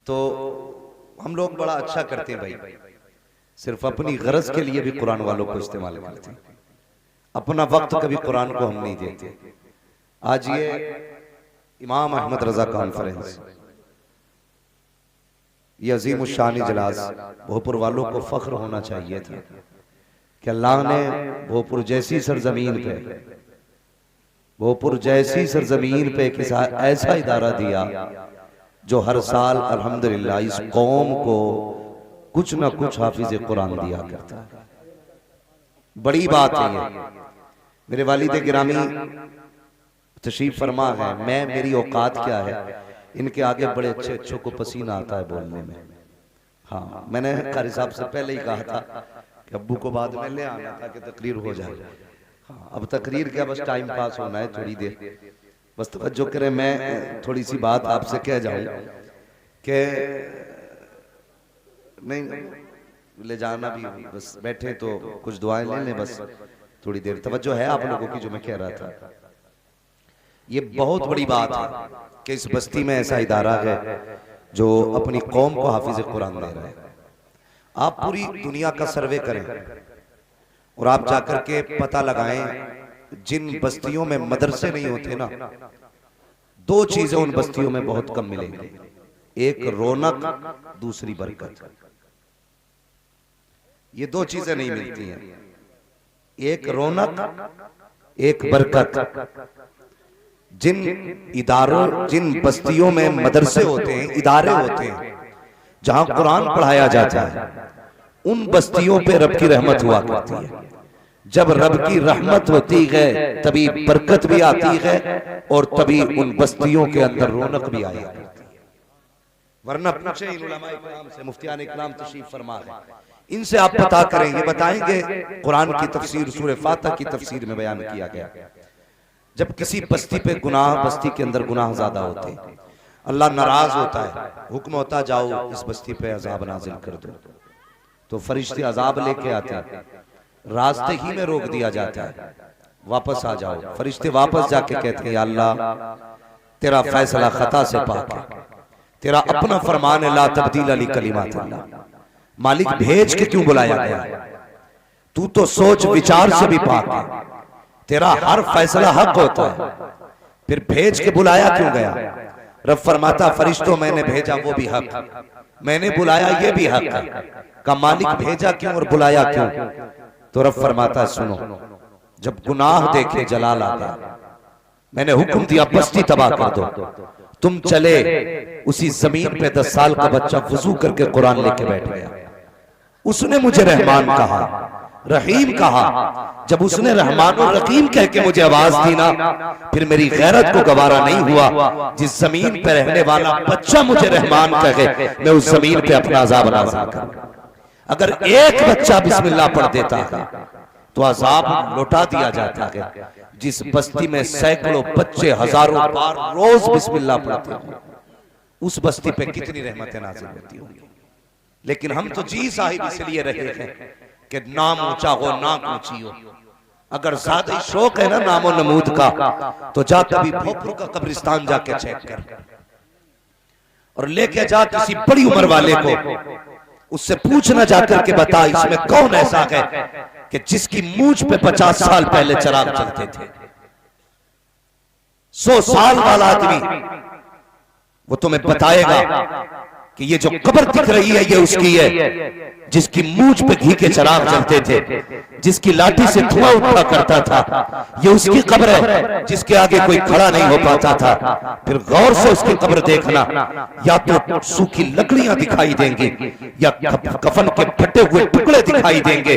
तो हम लोग बड़ा अच्छा करते हैं भाई, सिर्फ अपनी गरज के लिए भी कुरान वालों को इस्तेमाल करते हैं, अपना वक्त कभी कुरान को हम नहीं देते। आज ये इमाम अहमद रजा कॉन्फ्रेंस, ये अजीम शान इजलास, भोपुर वालों को फख्र होना चाहिए था कि अल्लाह ने भोपुर जैसी सरजमीन पे, भोपुर जैसी सरजमीन पे एक ऐसा इदारा दिया जो हर साल अल्हम्दुलिल्लाह इस कौम को कुछ ना कुछ हाफिज कुरान दिया करता है। बड़ी बात है ये। मेरे वालिद गिरामी तशरीफ फरमा है, मैं मेरी औकात क्या है, इनके आगे बड़े अच्छे अच्छों को पसीना आता है बोलने में। हाँ, मैंने कारी साहब से पहले ही कहा था कि अब्बू को बाद में ले आना था कि तकरीर हो जाए। हाँ, अब तकरीर क्या, बस टाइम पास होना है थोड़ी देर, बस तवज्जो करें। मैं थोड़ी सी बात आपसे कह जाऊं कि नहीं ले जाना भी, बस बैठे तो कुछ दुआएं ले लें, बस थोड़ी देर तवज्जो है आप लोगों की जो मैं कह रहा था। ये बहुत बड़ी बात है कि इस बस्ती में ऐसा इदारा है जो अपनी कौम को हाफिज कुरान दे रहा है। आप पूरी दुनिया का सर्वे करें और आप जाकर के पता लगाएं, जिन बस्तियों में मदरसे नहीं होते ना, दो चीजें उन बस्तियों में बहुत कम मिलेंगी, एक रौनक, दूसरी बरकत। ये दो चीजें नहीं मिलती हैं, एक रौनक, एक बरकत। जिन इदारों, जिन बस्तियों में मदरसे होते हैं, इदारे होते हैं जहां कुरान पढ़ाया जाता है, उन बस्तियों पे रब की रहमत हुआ करती है। जब रब की रहमत होती है तभी बरकत भी आती है और तभी उन बस्तियों के अंदर रौनक भी आया करती है। वरना पूछे इन उलमा इकराम से, मुफ्तियान इकराम तशरीफ फरमा है, इनसे आप पता करें, ये बताएंगे कुरान की तफसीर सूरह फातिहा की तफसीर में बयान किया गया, जब किसी बस्ती पे गुनाह, बस्ती के अंदर गुनाह ज्यादा होते हैं, अल्लाह नाराज होता है, हुक्म होता जाओ इस बस्ती पे अजाब नाजिल कर दो, तो फरिश्ते अजाब लेके आते हैं, रास्ते ही में रोक दिया जाता है, वापस आ जाओ। फरिश्ते वापस जाके कहते हैं, या अल्लाह तेरा फैसला खता से पाक है, तेरा अपना फरमान है, ला तब्दील अली कलिमातिल्लाह, मालिक भेज के क्यों बुलाया गया, तू तो सोच विचार से भी पाक है, तेरा हर फैसला हक होता है, फिर भेज के बुलाया क्यों गया। रब फरमाता, फरिश्तों मैंने भेजा वो भी हक, मैंने बुलाया ये भी हक है। का मालिक भेजा क्यों और बुलाया क्यों। तो रब फरमाता, सुनो, जब गुनाह देखे जलाल आ गया, मैंने हुक्म दिया बस्ती तबाह कर दो, तुम चले, उसी जमीन पे 10 साल का बच्चा वजू करके कुरान लेके बैठ गया। उसने मुझे रहमान कहा, रहीम कहा, जब उसने रहमान और रहीम कह के मुझे आवाज दी ना, फिर मेरी गैरत को गवारा नहीं हुआ, जिस जमीन पे रहने वाला बच्चा मुझे रहमान कहे, मैं उस जमीन पे अपना अजाब नाज़िल करूं। अगर एक बच्चा बिस्मिल्लाह पढ़ देता है तो अजाब लौटा दिया जाता है। जिस बस्ती में सैकड़ों बच्चे हजारों बार रोज बिस्मिल्लाह पढ़ते हो, उस बस्ती पे कितनी रहमतें नाज़िल होती होंगी। लेकिन हम तो जी साहिब इसलिए रहे हैं कि नाम ऊंचा हो, नाक ऊंची हो। अगर ज्यादा शौक है ना नामो नमूद का, तो जा कभी भोपुर का कब्रिस्तान जाके चेक कर, और लेके जा किसी बड़ी उम्र वाले को, उससे पूछना जाकर के बता, इसमें कौन ऐसा है कि जिसकी मूंछ पे 50 साल पहले चिराग चलते थे। 100 साल वाला आदमी वो तुम्हें बताएगा कि ये जो कब्र दिख रही है ये उसकी है, जिसकी मूंछ पे घी के चिराग जलते थे, जिसकी लाठी से धुआं उठा करता था, ये उसकी कब्र है जिसके आगे कोई खड़ा नहीं हो पाता था। फिर गौर से उसकी कब्र देखना, या तो सूखी लकड़ियां दिखाई देंगी या कफन के फटे हुए टुकड़े दिखाई देंगे,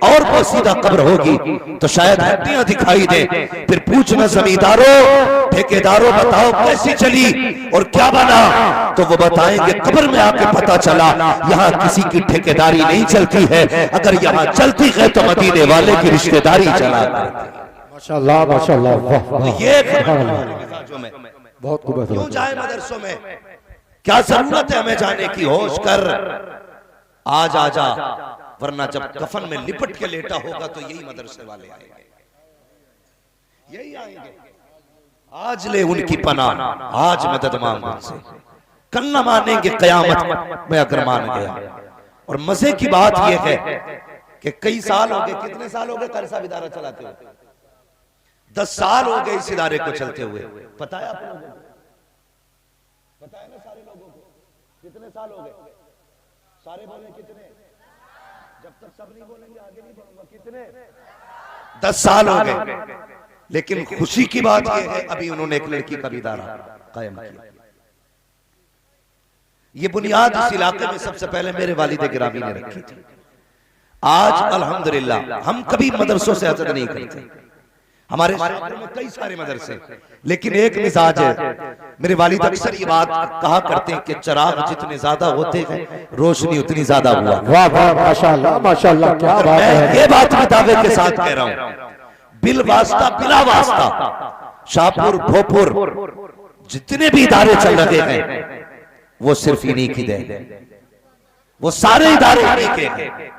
और वो सीधा कब्र होगी तो शायद हड्डियां दिखाई दे। फिर पूछना जमींदारों, ठेकेदारों, बताओ कैसी चली और क्या बना, तो वो बताएंगे कब्र में आके पता चला यहाँ किसी की ठेकेदारी नहीं चलती है, अगर यहाँ चलती है तो मदीने वाले की रिश्तेदारी चला करती। माशाअल्लाह माशाअल्लाह, ये बहुत खूबसूरत। क्यों जाए मदरसों में, क्या जरूरत है हमें जाने की, होश कर, आज आजा, वरना जब कफन में लिपट के लेटा होगा तो यही मदरसे वाले आएंगे, यही आएंगे। आज ले उनकी पनाह, आज मदद मांग उनसे। कल न मानेंगे कयामत में अगर मान गया। और मजे की बात यह है कि कई साल हो गए, कितने साल हो गए कारी साहब इदारा चलाते हुए? 10 साल हो गए इस इदारे को चलते हुए। पता है आप लोगों को? पता है ना सारे लोगों को? कितने साल हो गए? सारे बोले कितने? जब तक सब नहीं बोलेंगे आगे नहीं बढ़ूंगा। कितने? 10 साल हो गए। लेकिन खुशी की बात यह है अभी उन्होंने एक लड़की का भी इदारा कायम किया। ये बुनियाद इस इलाके में सबसे पहले मेरे वालिद गिरामी ने रखी थी। आज अल्हम्दुलिल्लाह हम कभी मदरसों से हसद नहीं करते। हमारे शहर में कई सारे मदरसे, लेकिन एक मिजाज है। मेरे वालिद अक्सर ये बात कहा करते हैं कि चराग जितने ज्यादा होते हैं रोशनी उतनी ज्यादा हुआ। वाह वाह माशाल्लाह माशाल्लाह, क्या बात है। ये बात मैं दावे के साथ कह रहा हूं, बिल वास्ता बिला वास्ता शाहपुर भोपुर जितने भी इदारे चल रहे हैं वो सिर्फ इन्हीं की देन है। वो सारे इदारे इन्हीं के हैं।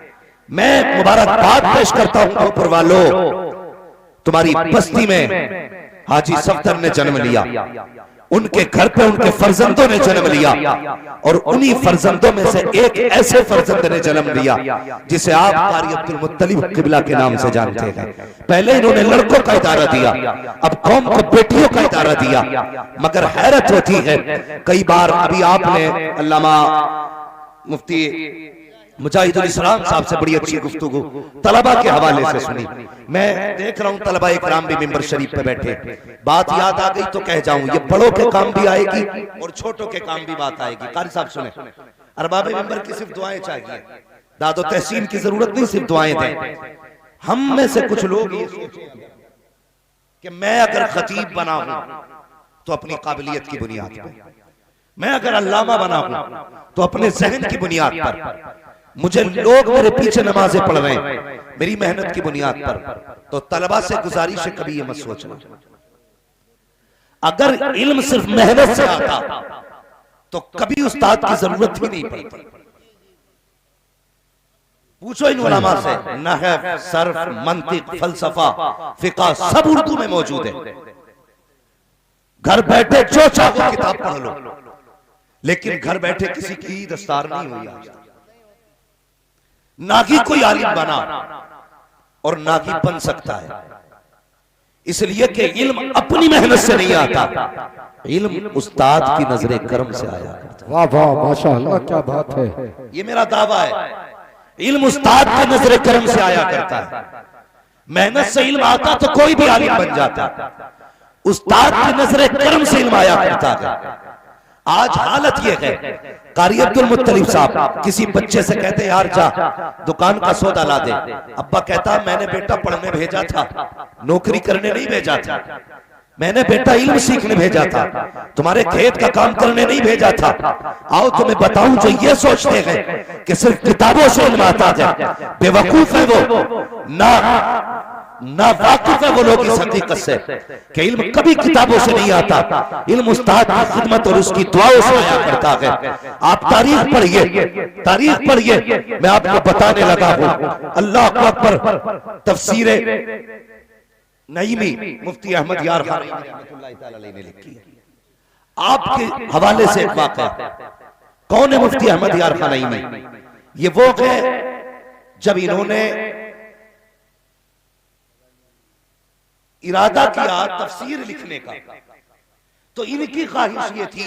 मैं मुबारकबाद पेश करता हूं भोपुर वालों, तुम्हारी बस्ती में हाजी सफ्दर ने जन्म लिया, उनके घर पे उनके फर्जंदों ने जन्म लिया, और उन्हीं फर्जंदों में से एक ऐसे फर्जंद ने जन्म लिया जिसे आप कारी अब्दुल मुत्तलिब किबला के नाम से जानते हैं। पहले इन्होंने लड़कों का इदारा दिया, अब कौम को बेटियों का इदारा दिया। मगर हैरत होती है कई बार, अभी आपने अल्लामा मुफ्ती मुजाहिदुल इस्लाम साहब से बड़ी अच्छी गुफ्तगू तलबा के हवाले से सुनी। मैं देख रहा हूं तलबा इकराम भी मिंबर शरीफ पे बैठे, बात याद आ गई तो कह जाऊं, ये बड़ों के काम भी आएगी और छोटों के काम भी बात आएगी। कारी साहब सुने, अरबाब मिंबर की सिर्फ दुआएं चाहिए, दादो तहसीन की जरूरत नहीं, सिर्फ दुआएं दें। हम में से कुछ लोग ये सोचें कि मैं अगर खतीब बना हूं तो अपनी काबिलियत की बुनियाद पर, मैं अगर अल्लामा बना हूं तो अपने जहन की बुनियाद पर, मुझे लोग मेरे पीछे नमाजें पढ़ रहे हैं मेरी मेहनत की बुनियाद पर। तो तलबा से गुजारिश है कभी ये मत सोचना, अगर इल्म सिर्फ मेहनत से आता तो कभी उस्ताद की जरूरत ही नहीं पड़ती। पूछो इन उलमा से, नहव, सर्फ, मंतिक, फलसफा, फिका सब उर्दू में मौजूद है। घर बैठे जो चाहो किताब पढ़ लो, लेकिन घर बैठे किसी की दस्तार नहीं हुई आज, ना ही कोई आलिम बना और ना ही बन सकता है। इसलिए कि इल्म अपनी मेहनत से नहीं आता, इल्म उस्ताद की नजरे करम से आया करता है। वाह वाह माशाल्लाह, क्या बात है। ये मेरा दावा है, इल्म उस्ताद की नजरे करम से आया करता है। मेहनत से इल्म आता तो कोई भी आलिम बन जाता, उस्ताद की नजरे करम से इल्म आया करता है। आज हालत यह है, कारी अब्दुल मुत्तलिब साहब किसी बच्चे से कहते यार जा दुकान का सौदा ला दे, अब्बा कहता मैंने बेटा पढ़ने भेजा था, नौकरी करने नहीं भेजा था, मैंने बेटा इल्म सीखने भेजा था, तुम्हारे खेत का काम करने नहीं भेजा था। आओ तुम्हें बताऊं, जो ये सोचते हैं कि सिर्फ किताबों से इल्म आता है, बेवकूफ है वो, ना वाकिफ है वो लोग इस हकीकत से कि इल्म कभी किताबों से नहीं आता, इल्म उस्ताद की खिदमत और उसकी दुआओं से आया करता है। आप तारीख पढ़िए, तारीख पढ़िए, मैं आपको बताने लगा हूं। अल्लाह अकबर, तफसीर नईमी मुफ्ती अहमद यार खान रहमतुल्लाह तआला अलैहि ने लिखी है। आपके हवाले से एक वाक़या, कौन है मुफ्ती अहमद यार खान नईमी? ये वो है जब इन्होंने इरादा किया तफसीर लिखने का, तो इनकी ख्वाहिश ये थी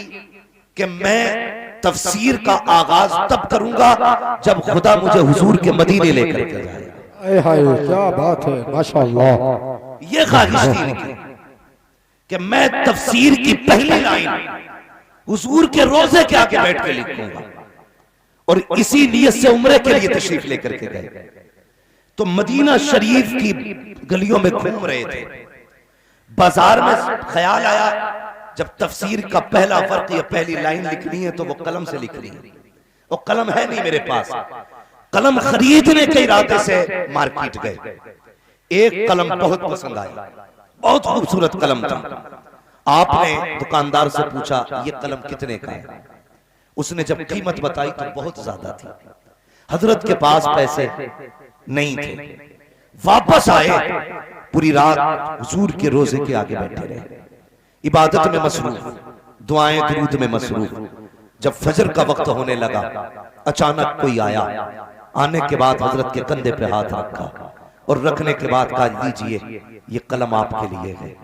कि मैं तफसीर का आगाज तब करूंगा जब खुदा मुझे हुजूर के मदीने लेकर के जाए। हाय क्या बात है माशाल्लाह, ये ख्वाहिश थी इनकी कि मैं तफसीर की पहली लाइन हुजूर के रोजे के आगे बैठ के लिखूंगा। और इसी नियत से उम्रे के लिए तशरीफ लेकर के गए। तो मदीना शरीफ की गलियों में घूम रहे थे, बाजार में ख्याल आया जब तफसीर का पहला फर्क या पहली लाइन लिखनी है तो वो कलम से लिखनी है। वो कलम है नहीं मेरे पास, कलम खरीदने के इरादे से मार्केट गए। एक कलम बहुत पसंद आई, बहुत खूबसूरत कलम था। आपने दुकानदार से पूछा ये कलम कितने का है? उसने जब कीमत बताई तो बहुत ज्यादा थी। हजरत के पास पैसे नहीं थे, वापस आए, पूरी रात हुजूर के रोजे के आगे बैठे रहे, इबादत में मसरूफ, दुआएं दुरूद में मसरूफ। जब फजर का वक्त होने लगा, अचानक कोई आया। आने के बाद हजरत के कंधे पे हाथ रखा और रखने के बाद कहा, लीजिए ये कलम आपके लिए है,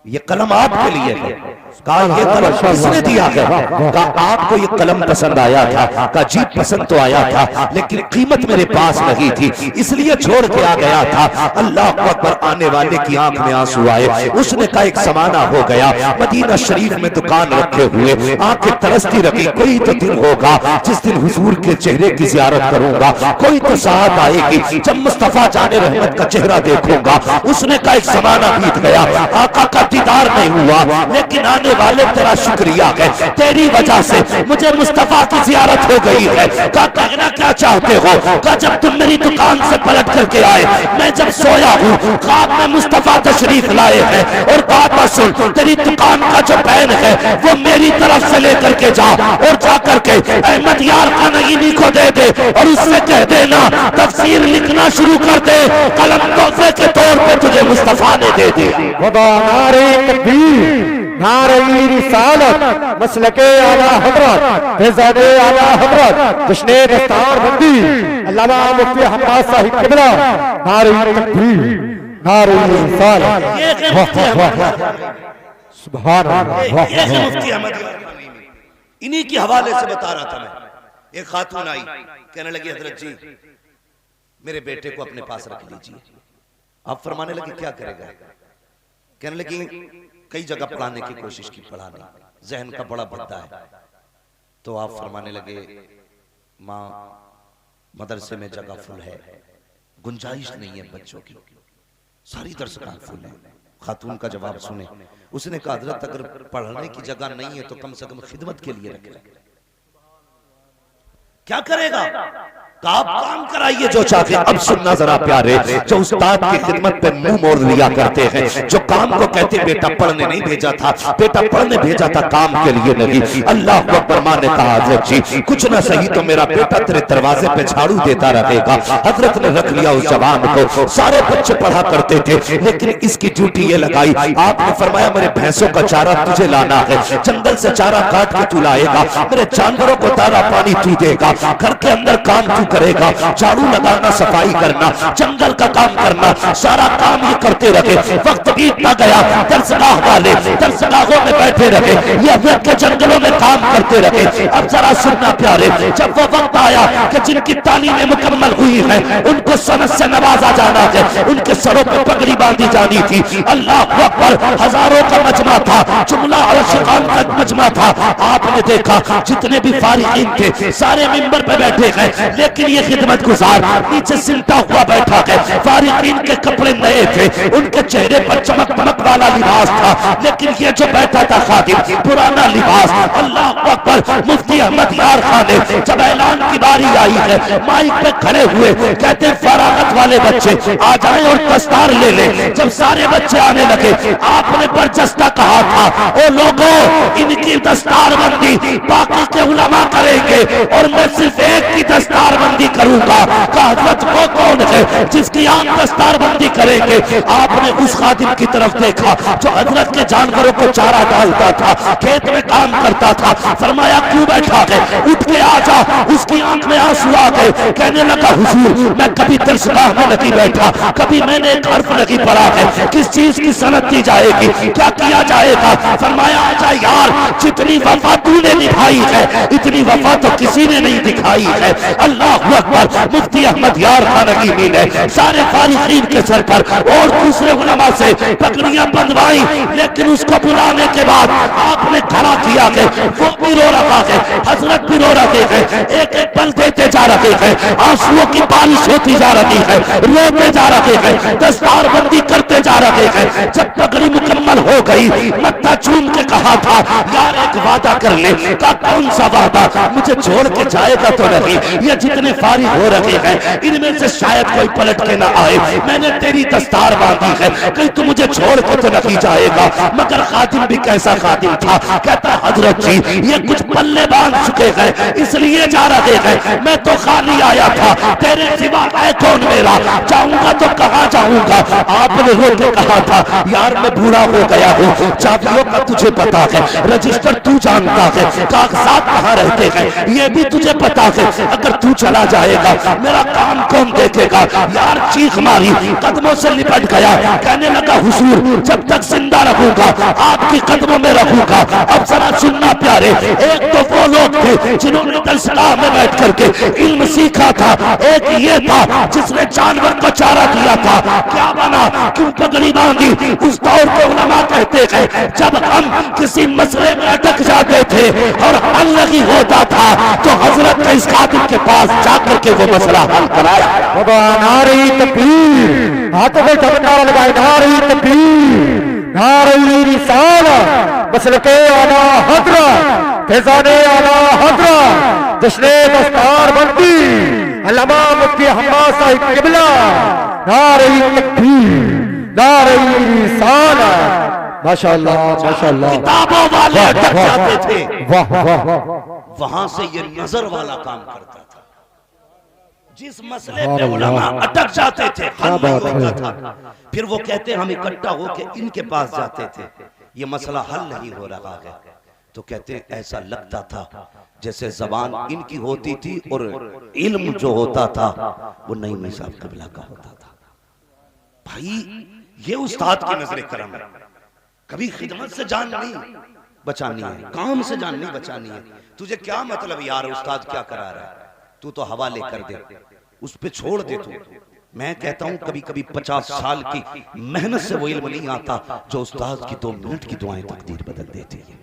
ये कलम आपके लिए है। कहा ये कलम किसने दिया है? कहा आपको ये कलम पसंद आया था। कहा जी पसंद तो आया था, लेकिन कीमत मेरे पास नहीं थी, इसलिए छोड़ के आ गया था। अल्लाह अकबर। आने वाले की आंख में आंसू आए। उसने कहा एक समाना हो गया, मदीना शरीफ में दुकान रखे हुए, आंखें तरसती रखी, कोई तो दिन होगा जिस दिन हुजूर के चेहरे की जियारत करूंगा, कोई तो साथ आएगी जब मुस्तफा जाने रहमत का चेहरा देखूंगा। उसने कहा एक समाना बीत गया, आका का दीदार नहीं हुआ, लेकिन आने वाले तेरा शुक्रिया है, तेरी वजह से मुझे मुस्तफा की जियारत हो गई है। कहा कहना क्या चाहते हो? कहा जब तुम मेरी दुकान से पलट करके आए, मैं जब सोया हूँ, ख्वाब में मुस्तफा तशरीफ लाए हैं और बात सुन, तेरी दुकान का जो पैन है वो मेरी तरफ से लेकर के जा और जा करके अहमद यार खानगी को दे दे और उससे कह देना तफसीर लिखना शुरू कर दे, कलम तोहफे के तौर पे तुझे मुस्तफा ने दे दी। नारे तकबीर, नारे रिसालत, मसलके आला हजरत, फैज़ाने आला हजरत, जश्ने दस्तार बंदी अल्लामा मुफ्ती हम्माद साहिब किबला, नारे तकबीर, नारे रिसालत। सुभान अल्लाह। ये मुफ्ती अहमद इन्हीं के हवाले से बता रहा था मैं। एक खातून आई, कहने लगी हजरत जी मेरे बेटे को अपने पास रख लीजिए। आप फरमाने लगे क्या करेगा? कहने लगी कई जगह पढ़ाने की कोशिश की, पढ़ा नहीं, जहन का बड़ा भद्दा है। तो आप फरमाने लगे माँ मदरसे में जगह फुल है, गुंजाइश नहीं है बच्चों की, सारी दरसगाह फुल है। खातून का जवाब सुने। उसने कहा हजरत अगर पढ़ने की जगह नहीं है तो कम से कम खिदमत के लिए रख लें। क्या करेगा? आप काम कराइए जो चाहते। अब सुनना जरा प्यारे, जो उस्ताद की खिदमत पे मुंह मोड़ लिया करते हैं, जो काम को कहते बेटा पढ़ने नहीं भेजा था, बेटा पढ़ने भेजा था काम के लिए नहीं। अल्लाह अकबर। मां ने कहा हजरत जी कुछ ना सही तो मेरा बेटा तेरे दरवाजे पे झाड़ू देता रहेगा। हजरत ने रख लिया उस जवान को। सारे बच्चे पढ़ा करते थे, लेकिन इसकी ड्यूटी ये लगाई, आपने फरमाया मेरे भैंसों का चारा तुझे लाना है, जंगल से चारा काट के तू लाएगा, मेरे जानवरों को तारा पानी तू देगा, घर के अंदर काम तू करेगा, झाड़ू लगाना, सफाई करना, जंगल का काम करना, सारा काम ये करते रहे। वक्त बीतता गया, दरसगाह वाले दरसगाहों में बैठे रहे, ये अवध के जंगलों में काम करते रहे। अब जरा सुनना प्यारे, जब वो वक्त आया कि जिनकी तालीमें मुकम्मल हुई है उनको सनद से नवाजा जाना है, उनके सरों पर पगड़ी बांधी जानी थी। अल्लाह अकबर। हजारों का मजमा था, जुमला और शिकान का मजमा था। आपने देखा जितने भी फारिगीन थे सारे मिंबर पे बैठे हैं, लेकिन ये खिदमत गुजार नीचे सिमटा हुआ बैठा है। फारिगीन के कपड़े नए थे, उनके चेहरे पर चमक दमक वाला लिबास था, लेकिन ये जो बैठा था खादिम पुराना लिबास। अल्लाह अकबर। मुफ्ती अहमद यार खान ने जब ऐलान की बारी आई है, माइक पे खड़े हुए कहते फरागत वाले बच्चे आ जाए और दस्तार ले ले। जब सारे बच्चे आने लगे, आपने बरजस्ता कहा था ओ लोगों इनकी दस्तार बंदी बाकी के उलमा करेंगे और मैं सिर्फ एक की दस्तार बंदी करूंगा। हजरत वो कौन है जिसकी आप दस्तार बंदी करेंगे? आपने उस खादिम की तरफ देखा जो हजरत के जानवरों को चारा डालता था, खेत में काम करता था। फरमाया क्यों बैठा है, उठ के आ जा। उसकी आंख में आंसू आ गए, कहने लगा हुजूर मैं कभी दरसगाह में नहीं बैठा, कभी मैंने एक हर्फ नहीं पढ़ा है, किस चीज की सनद दी जाएगी, क्या किया जाएगा? फरमाया आजा यार, जितनी वफा तूने निभाई है इतनी वफा तो किसी ने नहीं दिखाई है। अल्लाह अकबर। मुफ्ती अहमद यार खानगी ने सारे फारिगीन के सर पर और दूसरे उलमा से पगड़ियां बंधवाई, लेकिन उसको बुलाने के बाद आपने खड़ा किया है, वो भी रो रहा है, हजरत भी रो रहे हैं, एक एक पल देते जा रहे हैं, आंसुओं की बारिश होती जा रही है, रोते जा रहे हैं, दस्तार बंदी करते जा रहे हैं। जब पगड़ी मुकम्मल हो गई, मत्था चूम के कहा था यार एक वादा कर ले। का कौन सा वादा? मुझे छोड़ के जाएगा तो नहीं? ये जितने फारिग हो रहे हैं इनमें से शायद कोई पलट के ना आए, मैंने तेरी दस्तार बांधी है, कहीं तू मुझे छोड़ के तो नहीं जाएगा। मगर खादिम भी कैसा खादिम था, कहता हजरत जी ये कुछ पल्ले बांध चुके हैं इसलिए जा रहे हैं, मैं तो खाली आया था, तेरे सिवा है कौन मेरा, जाऊंगा तो कहाँ जाऊंगा। आपने रो के कहा था यार मैं बूढ़ा हो गया हूँ, चाबियों का तुझे पता है, रजिस्टर तू जानता है, कागजात कहाँ रहते हैं ये भी तुझे पता है, अगर तू चला जाएगा मेरा काम कौन देखेगा। यार चीख मारी, कदमों से लिपट गया, कहने लगा हुजूर जब तक जिंदा रहूंगा आपके कदमों में रहूंगा। अब जरा सुनना प्यारे, एक तो वो लोग थे जिन्होंने दरसगाह में बैठ करके इल्म सीखा था, एक ये था जिसने जानवर को चारा दिया था, क्या बना, क्यों पगड़ी बांधी। उस दौर को उलमा कहते हैं जब हम किसी मसले में अटक जाते थे और हल नहीं होता था तो हजरत इस खातिब के पास जाकर के वो मसला हल कराया। नारी तकबीर, हाथों में नारा लगाए, नारी तकबीर, नारी रिसालत, मसलके आला हज़रत, फैज़ाने आला हज़रत, जश्ने दस्तार बंदी, अल्लामा मुफ्ती हम्माद साहिब क़िबला, नारी तकबीर, नारी रिसालत। माशाअल्लाह माशाअल्लाह। किताबों वाले अटक जाते थे, वाह वाह वाह, वहां से ये नजर वाला काम करता था। जिस मसले पे उलमा अटक जाते थे हल नहीं होता था, फिर वो कहते हम इकट्ठा होके इनके पास जाते थे, ये मसला हल नहीं हो रहा है, तो कहते ऐसा लगता था जैसे जबान इनकी होती थी और इल्म जो होता था वो नईम साहब क़िबला का होता था। भाई ये उस्ताद की नजर करम है। कभी खिदमत से जान नहीं बचानी है, काम से जान नहीं बचानी है। तुझे क्या मतलब यार उस्ताद क्या करा रहा है, तू तो हवाले कर दे, उस पे छोड़ दे तू। मैं कहता हूं कभी कभी 50 साल की मेहनत से वो इल्म नहीं आता जो उस्ताद की 2 मिनट की दुआएं तकदीर बदल देती है।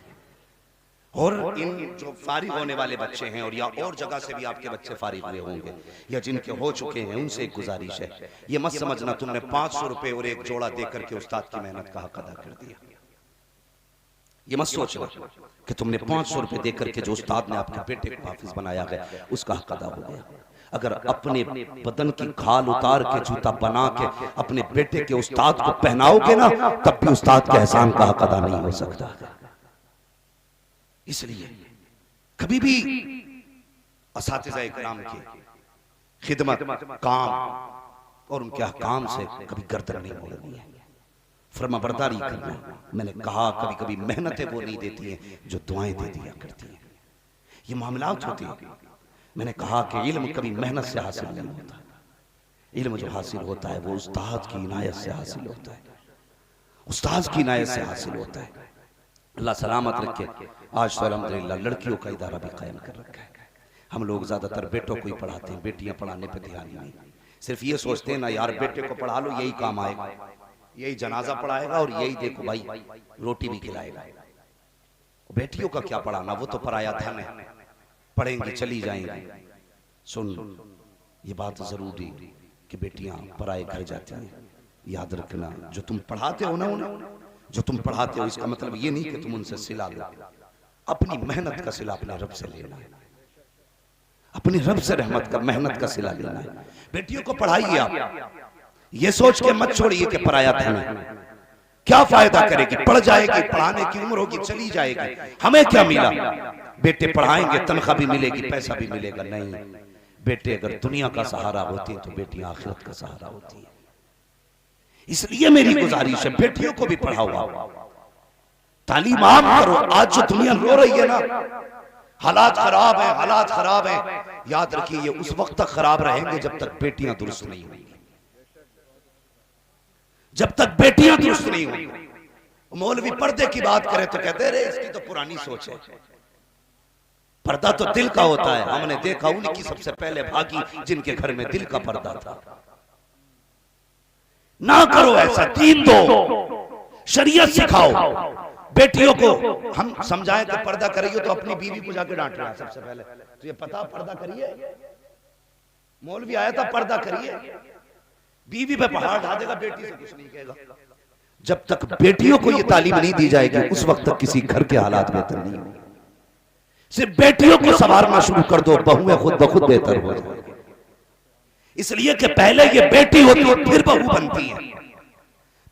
और इन जो फारिग होने वाले बच्चे हैं और या और जगह से भी आपके बच्चे फारिग हुए होंगे या जिनके हो चुके हैं, उनसे एक गुजारिश है, ये मत समझना तुमने 500 रुपए और एक जोड़ा देकर के उस्ताद की मेहनत का हक अदा कर दिया। ये मत सोचना कि तुमने 500 रुपए देकर के जो उस्ताद ने आपके बेटे को हाफिज बनाया है उसका हक अदा हो गया। अगर अपने बदन की खाल उतार के जूता बना के अपने बेटे के उस्ताद को पहनाओगे ना, तब भी उस्ताद के एहसान का हक अदा नहीं हो सकता। इसलिए कभी भी असातिज़ा इकराम की खिदमत, काम और उनके अहकाम से कभी गर्दन नहीं मोड़नी है, फर्मा बरदारी करना। मैंने कहा कभी कभी मेहनतें वो नहीं देती हैं जो दुआएं दे दिया करती हैं, ये मामलात होती है। मैंने कहा कि इल्म कभी मेहनत से हासिल नहीं होता, इल्म जो हासिल होता है वो उस्ताद की इनायत से हासिल होता है, उस्ताद की इनायत से हासिल होता है। अल्लाह सलामत रखे। आज तो अल्हम्दुलिल्लाह लड़कियों का इदारा भी कायम कर रखा है। हम लोग ज्यादातर बेटों को ही पढ़ाते हैं, बेटियां पढ़ाने पे ध्यान नहीं। सिर्फ ये सोचते हैं ना यार बेटे को पढ़ा लो यही काम आएगा, यही जनाजा पढ़ाएगा और यही देखो भाई रोटी भी खिलाएगा। बेटियों का क्या पढ़ाना, वो तो पराया धन है, पढ़ेंगी चली जाएंगी। सुन ये बात जरूरी कि बेटियां पराए घर जाती हैं, याद रखना। जो तुम पढ़ाते हो ना उन्हें, जो तुम पढ़ाते हो इसका मतलब ये नहीं कि तुम उनसे सिला लो, अपनी मेहनत का सिला अपने रब से लेना है, अपनी रब से रहमत का मेहनत का सिला लेना है। बेटियों को पढ़ाइए आप, ये सोच के मत छोड़िए कि पराया धन है, क्या फायदा करेगी, पढ़ जाएगी, पढ़ाने की उम्र होगी चली जाएगी, हमें क्या मिला। बेटे पढ़ाएंगे तनख्वाह भी मिलेगी, पैसा भी मिलेगा। नहीं, बेटे अगर दुनिया का सहारा होती है तो बेटियां आखिरत का सहारा होती है। इसलिए मेरी गुजारिश है बेटियों को भी पढ़ाओ, तालीम आम करो। आज जो दुनिया रो रही है ना, हालात खराब है, हालात खराब है, याद रखिए ये उस वक्त तक खराब रहेंगे जब तक बेटियां दुरुस्त नहीं होंगी, जब तक बेटियां दुरुस्त नहीं होंगी। मौलवी पर्दे की बात करे तो कहते रहे इसकी तो पुरानी सोच है। पर्दा तो दिल का होता है, हमने देखा उनकी सबसे पहले भागी जिनके घर में दिल का पर्दा था। ना करो ऐसा, दीन दो, शरीयत सिखाओ। बेटियों को हम समझाएं कि पर्दा करिए तो अपनी बीवी को जाके डांट रहा है सबसे पहले। तो ये पता पर्दा करिए, मौलवी आया था पर्दा करिए, बीवी पे पहाड़ ढा देगा, बेटी से कुछ नहीं कहेगा। जब तक बेटियों को ये तालीम नहीं दी जाएगी उस वक्त तक किसी घर के हालात बेहतर नहीं होंगे। सिर्फ बेटियों को संवारना शुरू कर दो, बहुएं खुद ब खुद बेहतर हो जाएंगी। इसलिए कि पहले ये बेटी होती है फिर बहू बनती है,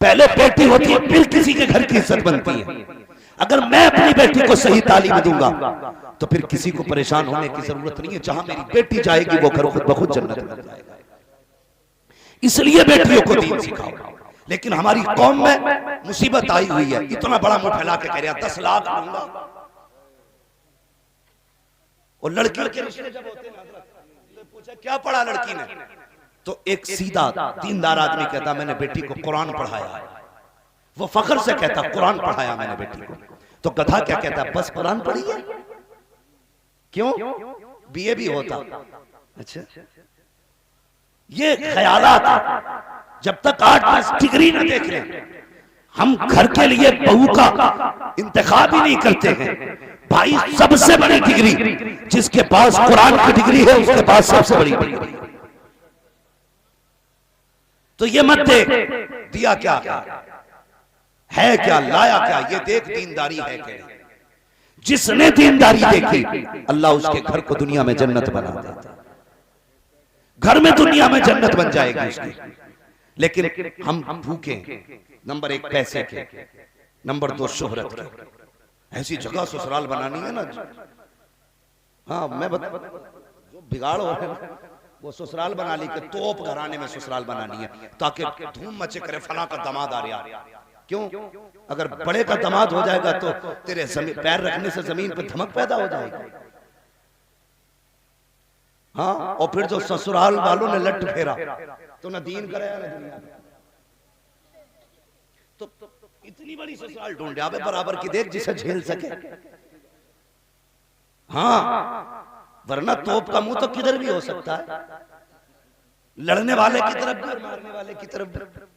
पहले बेटी होती है फिर किसी के घर की इज्जत बनती है। अगर मैं अपनी बेटी को सही तालीम दूंगा तो फिर किसी को परेशान होने की जरूरत नहीं है। जहां मेरी बेटी जाएगी वो घर खुद ब खुद जन्नत बन जाएगा। इसलिए बेटियों को दीन सिखाओ। लेकिन हमारी कौम में मुसीबत आई हुई है, इतना बड़ा मुंह फैला के कह रहा 10 लाख दूंगा। और लड़कियों के रिश्ते जब होते हैं तो पूछा क्या पढ़ा लड़की ने, तो एक सीधा दीनदार आदमी कहता मैंने बेटी को कुरान पढ़ाया। वो फख्र से कहता कुरान पढ़ाया मैंने बेटी को। तो गधा क्या कहता बस कुरान पढ़ी है, क्यों बीए भी होता। अच्छा, ये ख्यालात जब तक 8-10 डिग्री न देख लें, हम घर के लिए बहू का इंतखाब ही नहीं करते हैं। भाई सबसे बड़ी डिग्री जिसके पास कुरान की डिग्री है उसके पास सबसे बड़ी डिग्री। तो ये मत देख दिया क्या है, क्या लाया क्या, ये देख दीनदारी है क्या। जिसने दीनदारी देखी अल्लाह उसके घर को दुनिया में जन्नत बना देता। घर में दुनिया में जन्नत बन जाएगी उसकी। लेकिन हम भूखे, नंबर 1 पैसे के, नंबर 2 शोहरत के। ऐसी जगह ससुराल बनानी है ना। हाँ मैं बता, जो बिगाड़ हो रहा है वो ससुराल बना ली कि तोप घराने में ससुराल बनानी है ताकि धूम मचे करे फला का दामाद आ रहा। क्यों, अगर बड़े का दामाद हो जाएगा तो तेरे पैर रखने से जमीन पर धमक पैदा हो जाएगी। हाँ, और फिर जो ससुराल वालों ने लट फेरा तो न दीन कराया न दुनिया। तो इतनी बड़ी ससुराल ढूंढे आवे बराबर की देख जिसे झेल सके। हाँ, वरना तोप का मुंह तो किधर भी हो सकता है, लड़ने वाले की तरफ भी और मारने वाले की तरफ भी।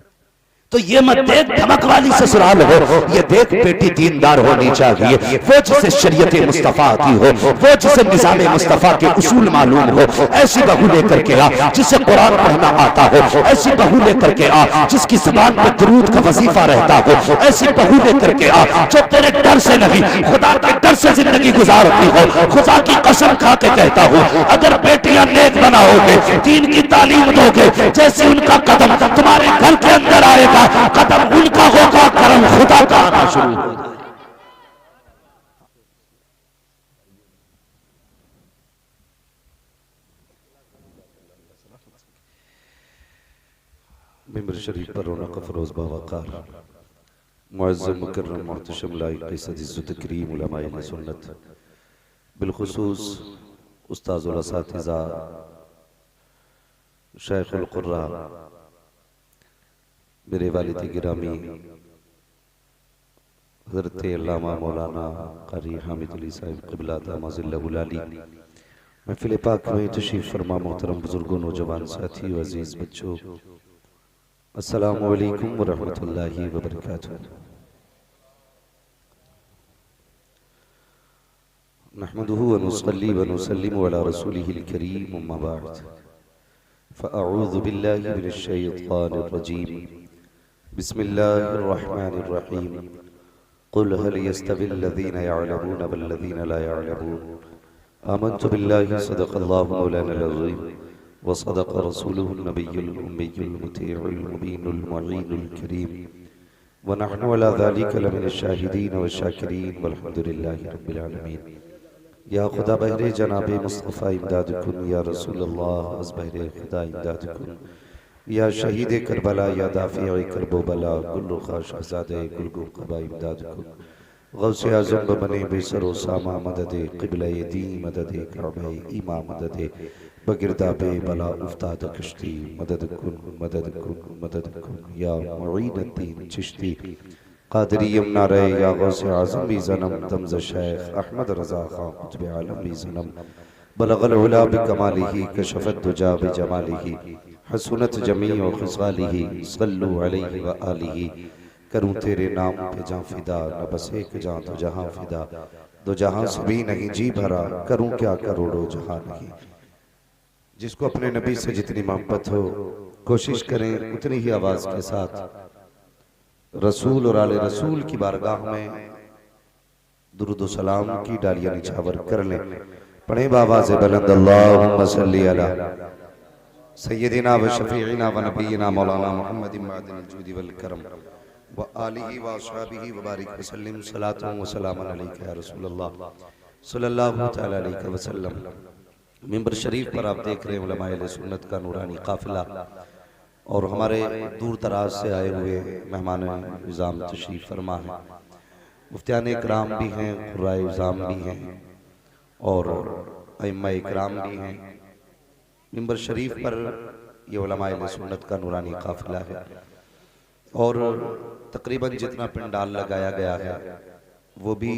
तो ये मत देख धमक वाली ससुराल हो, ये देख बेटी दीनदार होनी चाहिए। वो जिसे शरीयत मुस्तफा आती हो, वो जिसे निज़ाम मुस्तफा के उसूल मालूम हो, ऐसी बहू लेकर के आ जिसे कुरान पढ़ना आता हो। ऐसी बहू लेकर के आ जिसकी जुबान पे दुरूद का वजीफा रहता हो। ऐसी बहू लेकर के आ जो तेरे डर से नहीं खुदा के डर से जिंदगी गुजारती हो। खुदा की कसम खा के कहता हूँ, अगर बेटियां नेक बनाओगे, दीन की तालीम दोगे, जैसे उनका कदम तुम्हारे घर के अंदर आएगा कदम उनका होगा, करम खुदा का आना शुरू हो जाए। मिंबर शरीफ पर रौनक अफरोज बावकार मुअज़्ज़म मुकर्रम मुहतशम लाइक इज़्ज़त करीम उलमाए सुन्नत बिलखुसूस उस्ताज़ुल असातिज़ा शेखुल कुर्रा मेरे वालिद गिरामी हज़रत अल्लामा मौलाना क़ारी हामिद अली साहिब क़िबला दामज़िल्लहुल आली महफ़िल पाक में तशरीफ़ फरमा मोहतरम बुजुर्गों, नौजवान साथी, अज़ीज़ बच्चों, अस्सलामु अलैकुम व रहमतुल्लाहि व बरकातुहू। नहमदुहु व नुसल्ली व नुसल्लिमु अला रसूलिहिल करीम, अम्मा बअद, फ़अऊज़ु बिल्लाहि मिनश शैतानिर रजीम, बिस्मिल्लाहिर रहमानिर रहीम, क़ुल हल यस्तविल लज़ीना यअलमून वल लज़ीना ला यअलमून, आमन्तु बिल्लाहि सदक़ल्लाहु मौलानल अज़ीम व सदक़ रसूलुहुन नबियुल उम्मियुल मुतीउल मुबीनुल मुईनुल करीम व नहनु अला ज़ालिका लमिनश शाहिदीन व शाकिरीन वल्हम्दुलिल्लाहि रब्बिल आलमीन। या खुदा बहरे जनाबे मुस्तफ़ा इमदाद कुन, या रसूल अल्लाह अज़ बहरे खुदा इमदाद कुन, या शहीद करबला, या दाफ़िए करबो बला, गुल ख़ा शहज़ादे गुलगुम क़बा इमदाद कुन, गौसे आज़म बने बेसरो सामा मददे क़िबले दी मददे काबे ईमा मददे बगिरदाबे बला उफ्ताद कश्ती मदद कुन मदद कुन मदद कुन, या मुईनुद्दीन चिश्ती क़ादरी यमुना रे, या गौसे आज़म भी ज़नम तमज़ शेख अहमद रज़ा ख़ां कुतुब आलम भी ज़नम बलगल उला बिकमालिही कशफ़त दुजा बिजमालिही हसनत जमीउ ख़िसालिही सल्लु अलैहि व आलिही। करूं तेरे नाम पे जां फिदा, न बस एक जां तो जहां फिदा, दो जहां से भी नहीं जी भरा, करूं क्या करोड़ों जहां नहीं। जिसको अपने नबी से जितनी मोहब्बत हो कोशिश करें उतनी ही आवाज के साथ रसूल और आले रसूल की बारगाह में दुरूद सलाम की डालियां निछावर कर लें। पढ़े बावाज़ बुलंद अल्लाहुम्मा सल्ली अला सय्यदिना व शफीइना व नबीना मौलाना मुहम्मदिन मअदिनिल जूदी वल करम व आलिहि व अस्हाबिहि व बारिक वसल्लम सलातु व सलाम अलैका या रसूलल्लाह सल्लल्लाहु तआला अलैहि वसल्लम। मिंबर शरीफ पर आप देख रहे हैं उलमाए अहले सुन्नत का नूरानी काफिला और हमारे दूर दराज से आए हुए मेहमान निज़ाम तशरीफ़ फरमा हैं। मुफ्तियान इकराम भी हैं, खुर्राए इज़ाम भी हैं और अइम्मा इकराम भी हैं। मिंबर शरीफ पर ये उलमाए अहले सुन्नत का नूरानी काफिला है और तकरीबन जितना पंडाल लगाया गया है वो भी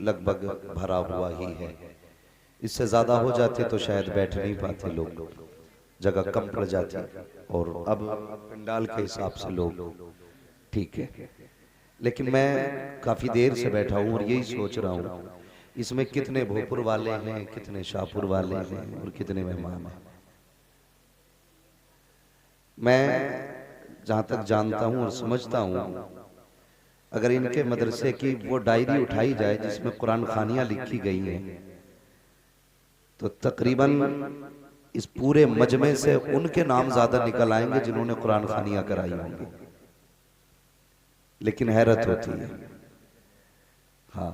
लगभग भरा हुआ ही है। इससे ज़्यादा हो जाते तो शायद बैठ नहीं पाते लोग, जगह कम पड़ जाती और अब पंडाल के हिसाब से लोग ठीक है। लेकिन मैं काफ़ी देर से बैठा हूँ और यही सोच रहा हूँ इसमें कितने भोपुर वाले हैं, कितने शाहपुर वाले हैं और कितने मेहमान हैं। मैं जहाँ तक जानता हूँ और समझता हूँ अगर इनके मदरसे की वो डायरी उठाई जाए जिसमें कुरान खानियाँ लिखी गई हैं तो तकरीबन इस पूरे मजमे से उनके नाम ज्यादा निकल आएंगे जिन्होंने कुरान खानियाँ कराई होंगी। लेकिन हैरत होती है, हाँ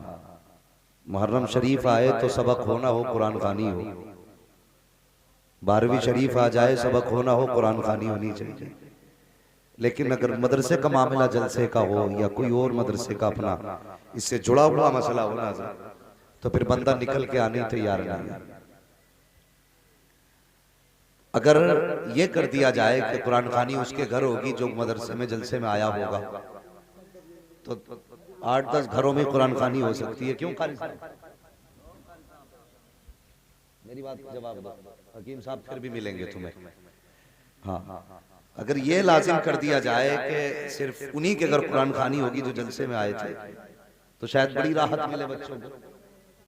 मुहर्रम शरीफ आए तो सबक होना हो कुरान खानी हो, 12वीं शरीफ आ जाए सबक होना हो कुरान खानी होनी चाहिए। लेकिन अगर मदरसे का मामला जलसे का हो या कोई और मदरसे का अपना इससे जुड़ा हुआ मसला होना तो फिर बंदा निकल के आने तैयार नहीं। अगर ये कर दिया जाए कि कुरान खानी उसके घर होगी जो मदरसे में जलसे में आया होगा तो 8-10 घरों में कुरान खानी हो सकती है। क्यों कारी साहब, मेरी बात का जवाब दो, हकीम साहब फिर भी मिलेंगे तुम्हें। हाँ, अगर ये लाजिम कर दिया जाए कि सिर्फ उन्हीं के घर कुरान खानी होगी जो जलसे में आए थे तो शायद बड़ी राहत मिले बच्चों को।